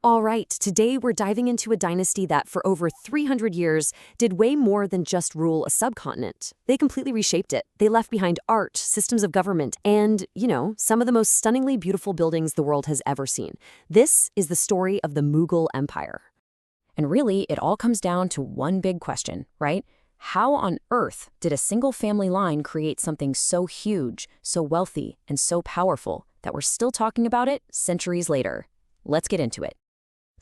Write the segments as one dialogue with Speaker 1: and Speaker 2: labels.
Speaker 1: All right, today we're diving into a dynasty that, for over 300 years, did way more than just rule a subcontinent. They completely reshaped it. They left behind art, systems of government, and, some of the most stunningly beautiful buildings the world has ever seen. This is the story of the Mughal Empire.
Speaker 2: And really, it all comes down to one big question, right? How on earth did a single family line create something so huge, so wealthy, and so powerful that we're still talking about it centuries later? Let's get into it.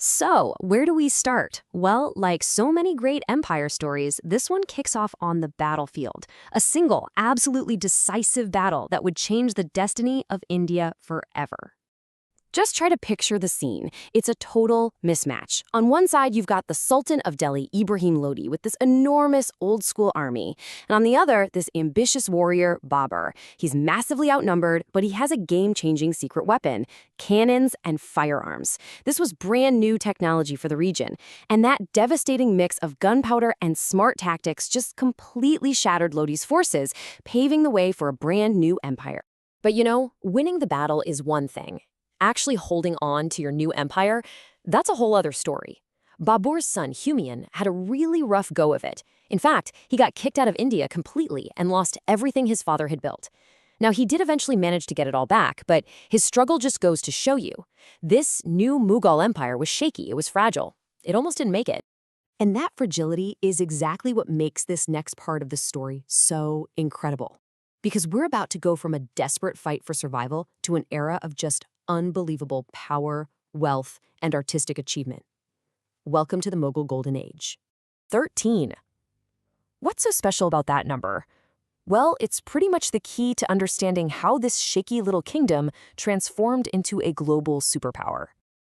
Speaker 1: So, where do we start? Well, like so many great empire stories, this one kicks off on the battlefield. A single, absolutely decisive battle that would change the destiny of India forever. Just try to picture the scene. It's a total mismatch. On one side, you've got the Sultan of Delhi, Ibrahim Lodi, with this enormous old-school army. And on the other, this ambitious warrior, Babur. He's massively outnumbered, but he has a game-changing secret weapon: cannons and firearms. This was brand new technology for the region. And that devastating mix of gunpowder and smart tactics just completely shattered Lodi's forces, paving the way for a brand new empire.
Speaker 2: But winning the battle is one thing. Actually holding on to your new empire, that's a whole other story. Babur's son, Humayun, had a really rough go of it. In fact, he got kicked out of India completely and lost everything his father had built. Now, he did eventually manage to get it all back, but his struggle just goes to show you. This new Mughal Empire was shaky, it was fragile. It almost didn't make it.
Speaker 1: And that fragility is exactly what makes this next part of the story so incredible. Because we're about to go from a desperate fight for survival to an era of just unbelievable power, wealth, and artistic achievement. Welcome to the Mughal Golden Age.
Speaker 2: 13. What's so special about that number? Well, it's pretty much the key to understanding how this shaky little kingdom transformed into a global superpower.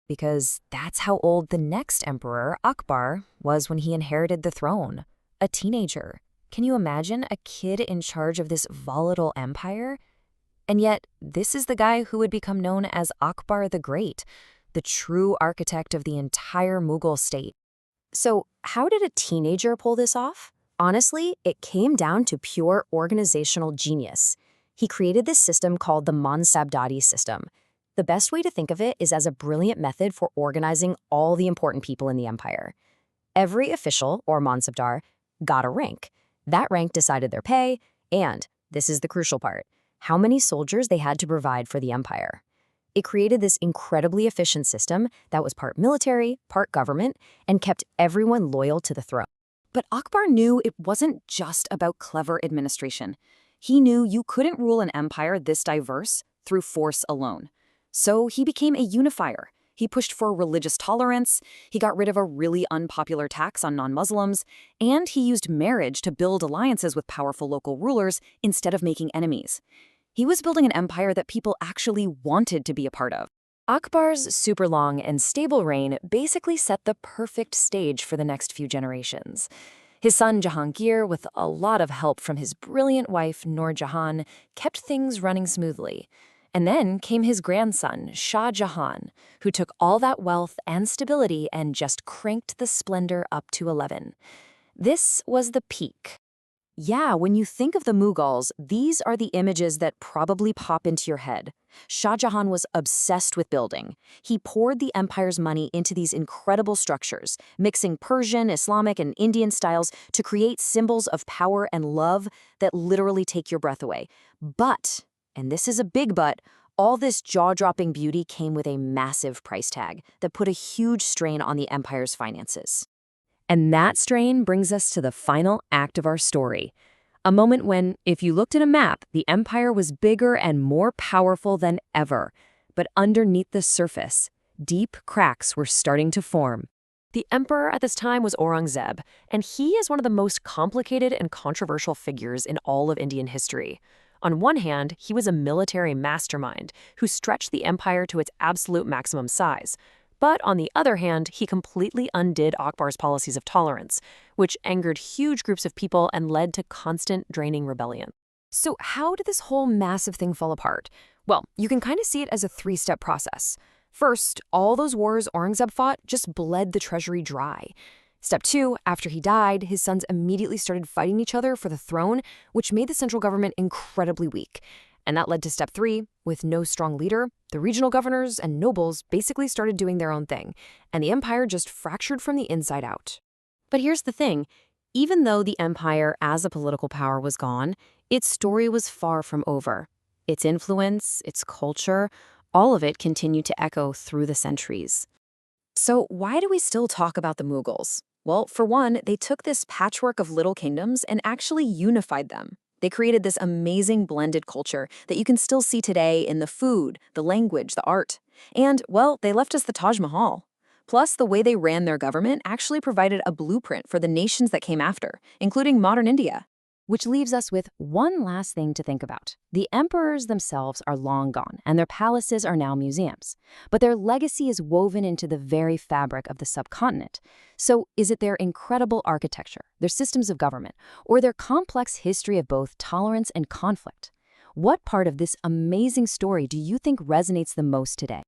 Speaker 2: Because that's how old the next emperor, Akbar, was when he inherited the throne. A teenager. Can you imagine a kid in charge of this volatile empire? And yet, this is the guy who would become known as Akbar the Great, the true architect of the entire Mughal state.
Speaker 1: So, how did a teenager pull this off? Honestly, it came down to pure organizational genius. He created this system called the Mansabdari system. The best way to think of it is as a brilliant method for organizing all the important people in the empire. Every official, or Mansabdar, got a rank. That rank decided their pay, and, this is the crucial part, how many soldiers they had to provide for the empire. It created this incredibly efficient system that was part military, part government, and kept everyone loyal to the throne.
Speaker 2: But Akbar knew it wasn't just about clever administration. He knew you couldn't rule an empire this diverse through force alone. So he became a unifier. He pushed for religious tolerance, he got rid of a really unpopular tax on non-Muslims, and he used marriage to build alliances with powerful local rulers instead of making enemies. He was building an empire that people actually wanted to be a part of. Akbar's super long and stable reign basically set the perfect stage for the next few generations. His son Jahangir, with a lot of help from his brilliant wife Noor Jahan, kept things running smoothly. And then came his grandson, Shah Jahan, who took all that wealth and stability and just cranked the splendor up to 11. This was the peak.
Speaker 1: Yeah, when you think of the Mughals, these are the images that probably pop into your head. Shah Jahan was obsessed with building. He poured the empire's money into these incredible structures, mixing Persian, Islamic, and Indian styles to create symbols of power and love that literally take your breath away. But, and this is a big but, all this jaw-dropping beauty came with a massive price tag that put a huge strain on the empire's finances.
Speaker 2: And that strain brings us to the final act of our story. A moment when, if you looked at a map, the empire was bigger and more powerful than ever. But underneath the surface, deep cracks were starting to form. The emperor at this time was Aurangzeb, and he is one of the most complicated and controversial figures in all of Indian history. On one hand, he was a military mastermind who stretched the empire to its absolute maximum size. But on the other hand, he completely undid Akbar's policies of tolerance, which angered huge groups of people and led to constant draining rebellion. So how did this whole massive thing fall apart? Well, you can kind of see it as a three-step process. First, all those wars Aurangzeb fought just bled the treasury dry. Step 2, after he died, his sons immediately started fighting each other for the throne, which made the central government incredibly weak.
Speaker 1: And that led to step 3. With no strong leader, the regional governors and nobles basically started doing their own thing, and the empire just fractured from the inside out. But here's the thing. Even though the empire as a political power was gone, its story was far from over. Its influence, its culture, all of it continued to echo through the centuries. So why do we still talk about the Mughals? Well, for one, they took this patchwork of little kingdoms and actually unified them. They created this amazing blended culture that you can still see today in the food, the language, the art. And, well, they left us the Taj Mahal. Plus, the way they ran their government actually provided a blueprint for the nations that came after, including modern India. Which leaves us with one last thing to think about. The emperors themselves are long gone, and their palaces are now museums. But their legacy is woven into the very fabric of the subcontinent. So is it their incredible architecture, their systems of government, or their complex history of both tolerance and conflict? What part of this amazing story do you think resonates the most today?